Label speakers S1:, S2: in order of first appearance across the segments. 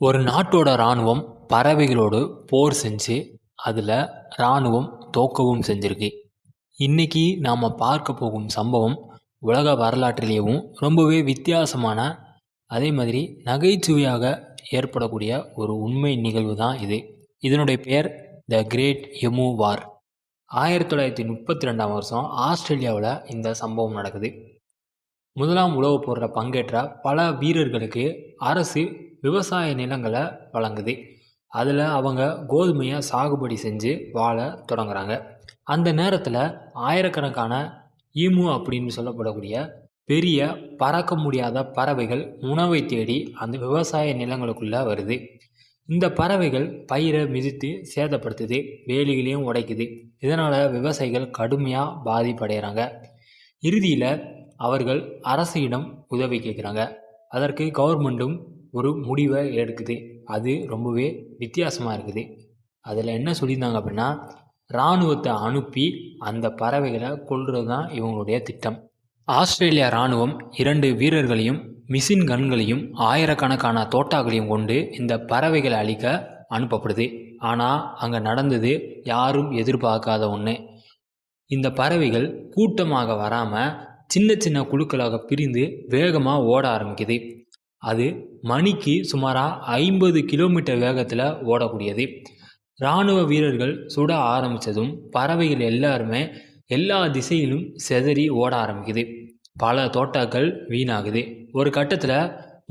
S1: ஒரு நாட்டோட இராணுவம் பறவைகளோடு போர் செஞ்சு அதில் இராணுவம் தோக்கவும் செஞ்சிருக்கு. இன்றைக்கி நாம் பார்க்க போகும் சம்பவம் உலக வரலாற்றிலேயும் ரொம்பவே வித்தியாசமான, அதே மாதிரி நகைச்சுவையாக ஏற்படக்கூடிய ஒரு உண்மை நிகழ்வு தான் இது. இதனுடைய பெயர் த கிரேட் எமு வார். 1932ஆம் வருஷம் ஆஸ்திரேலியாவில் இந்த சம்பவம் நடக்குது. முதலாம் உலகப் போரில் பங்கேற்ற பல வீரர்களுக்கு அரசு விவசாய நிலங்களை வழங்குது. அதில் அவங்க கோதுமையை சாகுபடி செஞ்சு வாழ தொடங்குறாங்க. அந்த நேரத்தில் ஆயிரக்கணக்கான ஈமு அப்படின்னு சொல்லப்படக்கூடிய பெரிய பறக்க முடியாத பறவைகள் உணவை தேடி அந்த விவசாய நிலங்களுக்குள்ளே வருது. இந்த பறவைகள் பயிரை மிதித்து சேதப்படுத்துது, வேலிகளையும் உடைக்குது. இதனால் விவசாயிகள் கடுமையாக பாதிப்படைகிறாங்க. இறுதியில் அவர்கள் அரசிடம் உதவி கேட்குறாங்க. அதற்கு கவர்மெண்ட்டும் ஒரு முடிவை எடுக்குது. அது ரொம்பவே வித்தியாசமாக இருக்குது. அதில் என்ன சொல்லியிருந்தாங்க அப்படின்னா, இராணுவத்தை அனுப்பி அந்த பறவைகளை கொல்றது தான் இவங்களுடைய திட்டம். ஆஸ்திரேலியா இராணுவம் 2 வீரர்களையும் மிஷின் கன்களையும் ஆயிரக்கணக்கான தோட்டாக்களையும் கொண்டு இந்த பறவைகளை அழிக்க அனுப்பப்படுது. ஆனால் அங்கே நடந்தது யாரும் எதிர்பார்க்காத ஒன்று. இந்த பறவைகள் கூட்டமாக வராமல் சின்ன சின்ன குழுக்களாக பிரிந்து வேகமாக ஓட ஆரம்பிக்குது. அது மணிக்கு சுமாராக 50 கிலோமீட்டர் வேகத்தில் ஓடக்கூடியது. இராணுவ வீரர்கள் சுட ஆரம்பித்ததும் பறவைகள் எல்லாருமே எல்லா திசையிலும் செதறி ஓட ஆரம்பிக்குது. பல தோட்டாக்கள் வீணாகுது. ஒரு கட்டத்தில்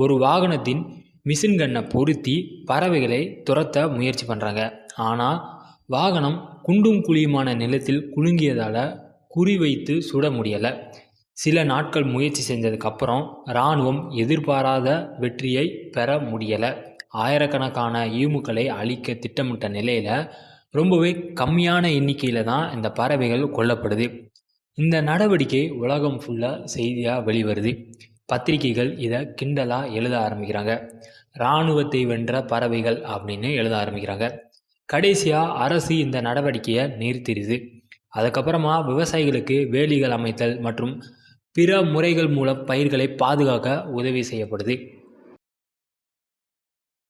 S1: ஒரு வாகனத்தின் மிஷின் கன்னை பொருத்தி பறவைகளை துரத்த முயற்சி பண்ணுறாங்க. ஆனால் வாகனம் குண்டும் குழியுமான நிலத்தில் குலுங்கியதால் குறிவைத்து சுட முடியலை. சில நாட்கள் முயற்சி செஞ்சதுக்கப்புறம் இராணுவம் எதிர்பாராத வெற்றியை பெற முடியலை. ஆயிரக்கணக்கான ஈமுக்களை அழிக்க திட்டமிட்ட நிலையில் ரொம்பவே கம்மியான எண்ணிக்கையில் தான் இந்த பறவைகள் கொல்லப்படுது. இந்த நடவடிக்கை உலகம் ஃபுல்லாக செய்தியாக வெளிவருது. பத்திரிகைகள் இதை கிண்டலாக எழுத ஆரம்பிக்கிறாங்க. இராணுவத்தை வென்ற பறவைகள் அப்படின்னு எழுத ஆரம்பிக்கிறாங்க. கடைசியாக அரசு இந்த நடவடிக்கையை நிறுத்திடுது. அதுக்கப்புறமா விவசாயிகளுக்கு வேலிகள் அமைத்தல் மற்றும் பிற முறைகள் மூலம் பயிர்களை பாதுகாக்க உதவி செய்யப்படுது.